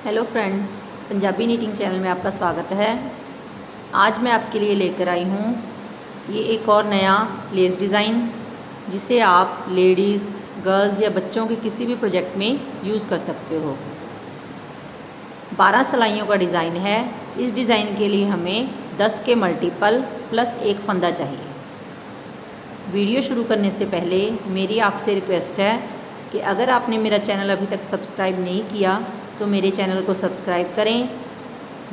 Hello friends, Punjabi knitting channel में आपका स्वागत है। आज मैं आपके लिए लेकर आई हूँ ये एक और नया लेस डिज़ाइन, जिसे आप लेडीज़, गर्ल्स या बच्चों के किसी भी प्रोजेक्ट में यूज़ कर सकते हो। 12 सिलाइयों का डिज़ाइन है। इस डिज़ाइन के लिए हमें 10 के मल्टीपल प्लस एक फंदा चाहिए। वीडियो शुरू करने से पहले मेरी आपसे रिक्वेस्ट है कि अगर आपने मेरा चैनल अभी तक सब्सक्राइब नहीं किया तो मेरे चैनल को सब्सक्राइब करें,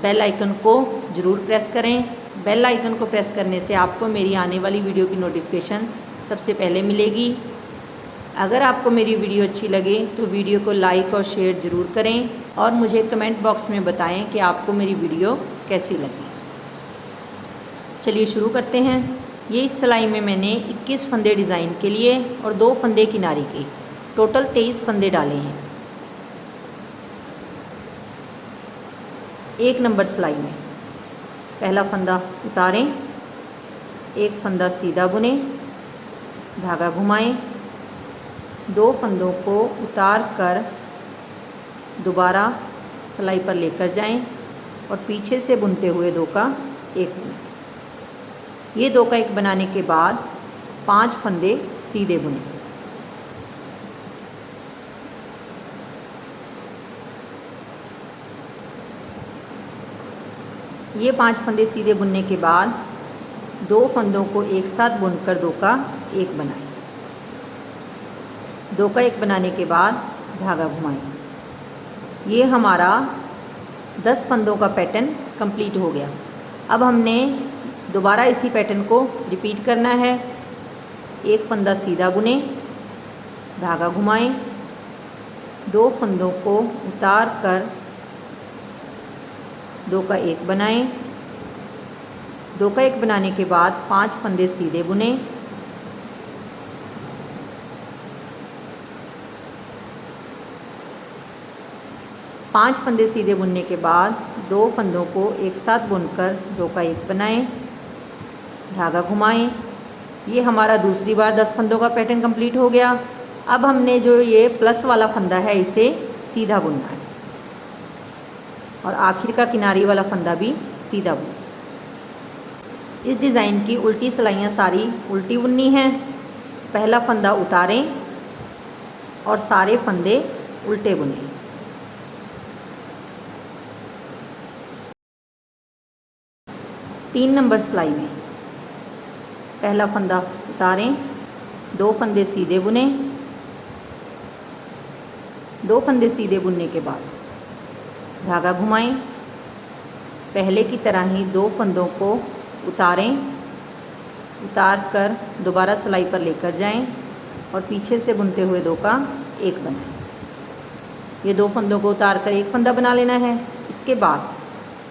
बेल आइकन को ज़रूर प्रेस करें। बेल आइकन को प्रेस करने से आपको मेरी आने वाली वीडियो की नोटिफिकेशन सबसे पहले मिलेगी। अगर आपको मेरी वीडियो अच्छी लगे तो वीडियो को लाइक और शेयर ज़रूर करें और मुझे कमेंट बॉक्स में बताएं कि आपको मेरी वीडियो कैसी लगी। चलिए शुरू करते हैं। ये इस सिलाई में मैंने 21 फंदे डिज़ाइन के लिए और 2 फंदे किनारे के, टोटल 23 फंदे डाले हैं। 1 नंबर सिलाई में पहला फंदा उतारें, एक फंदा सीधा बुनें, धागा घुमाएं, 2 फंदों को उतार कर दोबारा सिलाई पर लेकर जाएं और पीछे से बुनते हुए 2 का 1 बुनें। ये 2 का 1 बनाने के बाद 5 फंदे सीधे बुनें। ये 5 फंदे सीधे बुनने के बाद 2 फंदों को एक साथ बुनकर 2 का 1 बनाएं। 2 का 1 बनाने के बाद धागा घुमाएं। ये हमारा 10 फंदों का पैटर्न कंप्लीट हो गया। अब हमने दोबारा इसी पैटर्न को रिपीट करना है। एक फंदा सीधा बुनें, धागा घुमाएं, 2 फंदों को उतार कर 2 का 1 बनाएं। 2 का 1 बनाने के बाद 5 फंदे सीधे बुनें। पाँच फंदे सीधे बुनने के बाद 2 फंदों को एक साथ बुनकर 2 का 1 बनाएं, धागा घुमाएं। ये हमारा दूसरी बार 10 फंदों का पैटर्न कंप्लीट हो गया। अब हमने जो ये प्लस वाला फंदा है इसे सीधा बुनना है और आखिर का किनारी वाला फंदा भी सीधा बुनें। इस डिज़ाइन की उल्टी सिलाइयाँ सारी उल्टी बुननी हैं। पहला फंदा उतारें और सारे फंदे उल्टे बुनें। तीन नंबर सिलाई में पहला फंदा उतारें, 2 फंदे सीधे बुनें। 2 फंदे सीधे बुनने के बाद धागा घुमाएं। पहले की तरह ही 2 फंदों को उतारें, उतार कर दोबारा सिलाई पर लेकर जाएं और पीछे से बुनते हुए 2 का 1 बनाएं। ये 2 फंदों को उतार कर 1 फंदा बना लेना है। इसके बाद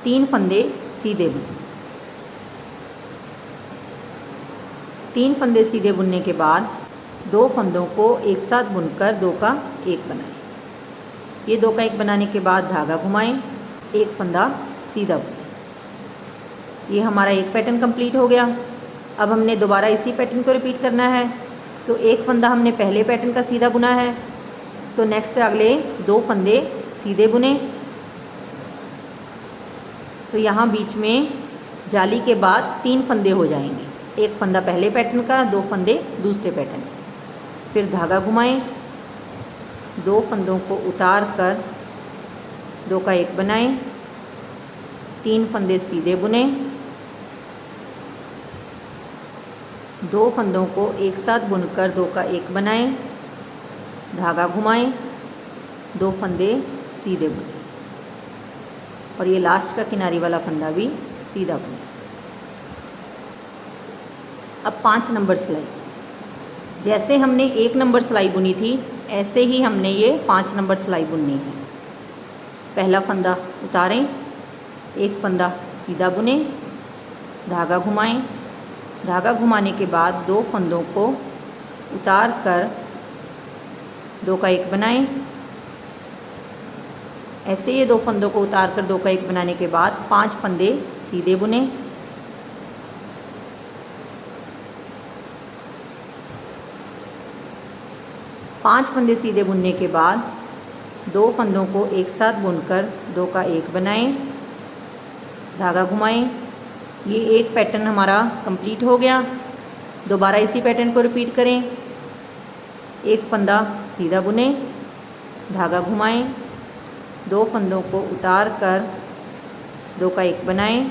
3 फंदे सीधे बुनें। 3 फंदे सीधे बुनने के बाद 2 फंदों को एक साथ बुनकर 2 का 1 बनाएं। ये 2 का 1 बनाने के बाद धागा घुमाएं, 1 फंदा सीधा बुनें। ये हमारा एक पैटर्न कंप्लीट हो गया। अब हमने दोबारा इसी पैटर्न को रिपीट करना है। तो 1 फंदा हमने पहले पैटर्न का सीधा बुना है, तो नेक्स्ट अगले 2 फंदे सीधे बुने। तो यहाँ बीच में जाली के बाद 3 फंदे हो जाएंगे। 1 फंदा पहले पैटर्न का, 2 फंदे दूसरे पैटर्न के। फिर धागा घुमाएं, 2 फंदों को उतार कर 2 का 1 बनाएं, 3 फंदे सीधे बुनें। 2 फंदों को एक साथ बुनकर 2 का 1 बनाएं, धागा घुमाएं, 2 फंदे सीधे बुनें और ये लास्ट का किनारी वाला फंदा भी सीधा बुनें। अब 5 नंबर सिलाई, जैसे हमने 1 नंबर सिलाई बुनी थी ऐसे ही हमने ये 5 नंबर सिलाई बुननी है। पहला फंदा उतारें, 1 फंदा सीधा बुनें, धागा घुमाएं। धागा घुमाने के बाद 2 फंदों को उतार कर 2 का 1 बनाएं। ऐसे ये 2 फंदों को उतार कर 2 का 1 बनाने के बाद 5 फंदे सीधे बुनें। 5 फंदे सीधे बुनने के बाद दो फंदों को एक साथ बुनकर दो का एक बनाएं, धागा घुमाएं। ये एक पैटर्न हमारा कंप्लीट हो गया। दोबारा इसी पैटर्न को रिपीट करें। एक फंदा सीधा बुनें, धागा घुमाएं, दो फंदों को उतार कर दो का एक बनाएं,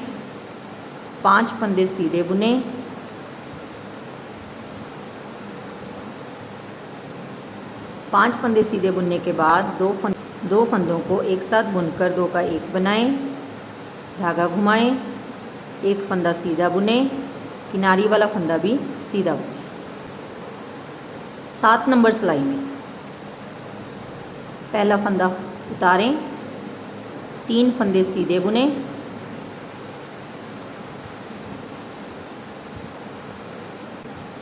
5 फंदे सीधे बुनें, पाँच फंदे सीधे बुनने के बाद दो फंदों को एक साथ बुनकर दो का एक बनाएं, धागा घुमाएं, एक फंदा सीधा बुनें, किनारी वाला फंदा भी सीधा बुनें। 7 नंबर सिलाई में पहला फंदा उतारें, 3 फंदे सीधे बुनें,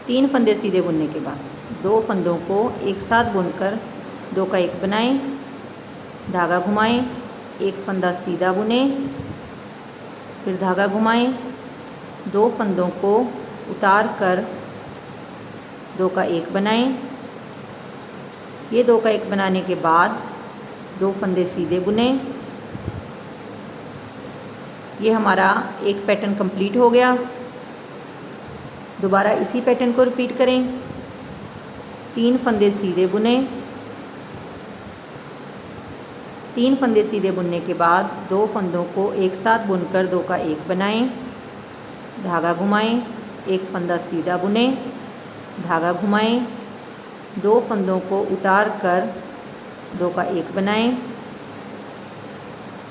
तीन फंदे सीधे बुनने के बाद दो फंदों को एक साथ बुनकर दो का एक बनाएं, धागा घुमाएं, एक फंदा सीधा बुनें, फिर धागा घुमाएं, दो फंदों को उतार कर दो का एक बनाएं। ये दो का एक बनाने के बाद दो फंदे सीधे बुनें। ये हमारा एक पैटर्न कंप्लीट हो गया। दोबारा इसी पैटर्न को रिपीट करें। 3 फंदे सीधे बुनें, 3 फंदे सीधे बुनने के बाद दो फंदों को एक साथ बुनकर दो का एक बनाएं, धागा घुमाएं, एक फंदा सीधा बुनें, धागा घुमाएं, दो फंदों को उतार कर दो का एक बनाएं,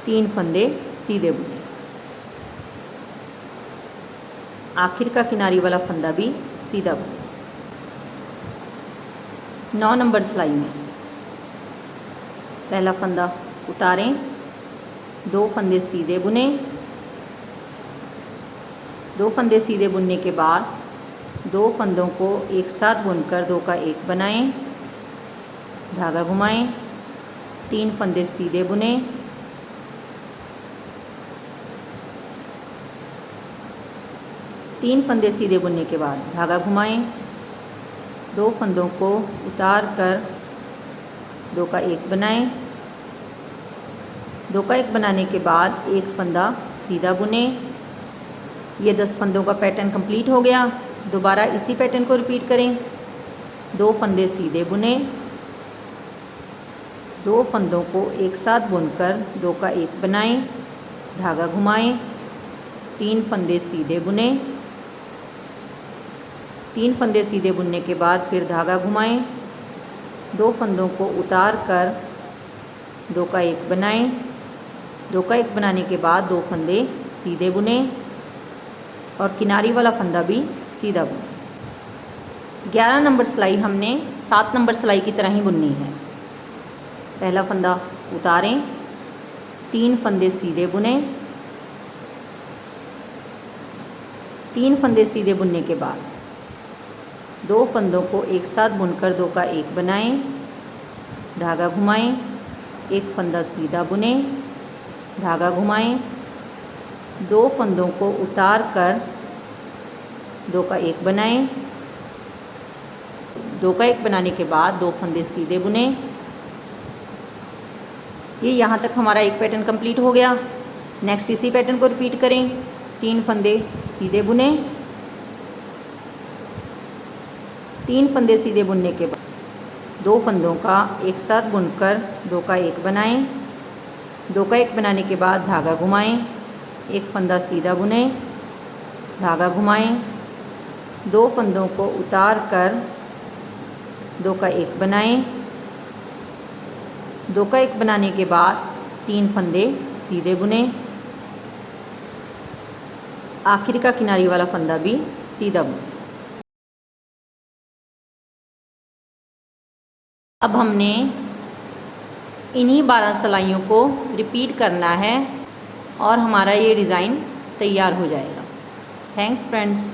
3 फंदे सीधे बुनें। आखिर का किनारी वाला फंदा भी सीधा बुनें। 9 नंबर सिलाई में पहला फंदा उतारें, दो फंदे सीधे बुनें, दो फंदे सीधे बुनने के बाद दो फंदों को एक साथ बुनकर दो का एक बनाएं, धागा घुमाएं, 3 फंदे सीधे बुनें, तीन फंदे सीधे बुनने के बाद धागा घुमाएं, दो फंदों को उतार कर दो का एक बनाएं, दो का एक बनाने के बाद एक फंदा सीधा बुनें। ये 10 फंदों का पैटर्न कंप्लीट हो गया। दोबारा इसी पैटर्न को रिपीट करें। दो फंदे सीधे बुनें, दो फंदों को एक साथ बुनकर दो का एक बनाएं, धागा घुमाएं, 3 फंदे सीधे बुनें, 3 फंदे सीधे बुनने के बाद फिर धागा घुमाएं, दो फंदों को उतार कर दो का एक बनाएं, दो का एक बनाने के बाद दो फंदे सीधे बुनें और किनारी वाला फंदा भी सीधा बुनें। 11 नंबर सिलाई हमने 7 नंबर सिलाई की तरह ही बुननी है। पहला फंदा उतारें, 3 फंदे सीधे बुनें, 3 फंदे सीधे बुनने के बाद दो फंदों को एक साथ बुनकर दो का एक बनाएं, धागा घुमाएं, एक फंदा सीधा बुनें, धागा घुमाएं, दो फंदों को उतार कर दो का एक बनाएं, दो का एक बनाने के बाद दो फंदे सीधे बुनें। ये यहाँ तक हमारा एक पैटर्न कंप्लीट हो गया। नेक्स्ट इसी पैटर्न को रिपीट करें। 3 फंदे सीधे बुनें, 3 फंदे सीधे बुनने के बाद दो फंदों का एक साथ बुनकर दो का एक बनाएं, दो का एक बनाने के बाद धागा घुमाएं, एक फंदा सीधा बुनें, धागा घुमाएं, दो फंदों को उतार कर दो का एक बनाएं, दो का एक बनाने के बाद 3 फंदे सीधे बुनें। आखिर का किनारी वाला फंदा भी सीधा बुनें। अब हमने इन्हीं 12 सिलाइयों को रिपीट करना है और हमारा ये डिज़ाइन तैयार हो जाएगा। Thanks friends.